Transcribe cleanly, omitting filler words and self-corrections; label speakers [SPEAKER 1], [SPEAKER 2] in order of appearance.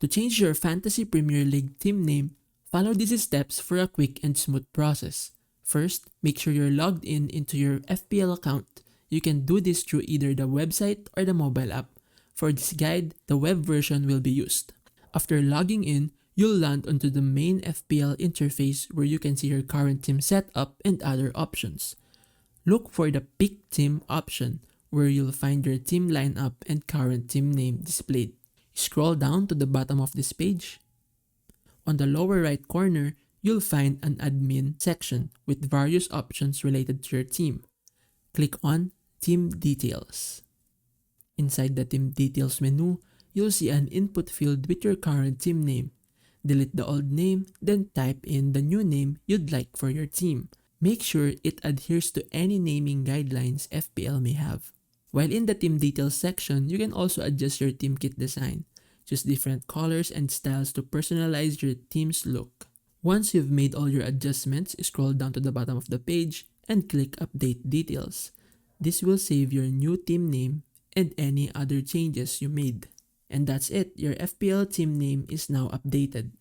[SPEAKER 1] To change your Fantasy Premier League team name, follow these steps for a quick and smooth process. First, make sure you're logged in into your FPL account. You can do this through either the website or the mobile app. For this guide, the web version will be used. After logging in, you'll land onto the main FPL interface where you can see your current team setup and other options. Look for the Pick Team option where you'll find your team lineup and current team name displayed. Scroll down to the bottom of this page. On the lower right corner, you'll find an admin section with various options related to your team. Click on Team Details. Inside the Team Details menu, you'll see an input field with your current team name. Delete the old name, then type in the new name you'd like for your team. Make sure it adheres to any naming guidelines FPL may have. While in the Team Details section, you can also adjust your team kit design. Choose different colors and styles to personalize your team's look. Once you've made all your adjustments, scroll down to the bottom of the page and click Update Details. This will save your new team name and any other changes you made. And that's it, your FPL team name is now updated.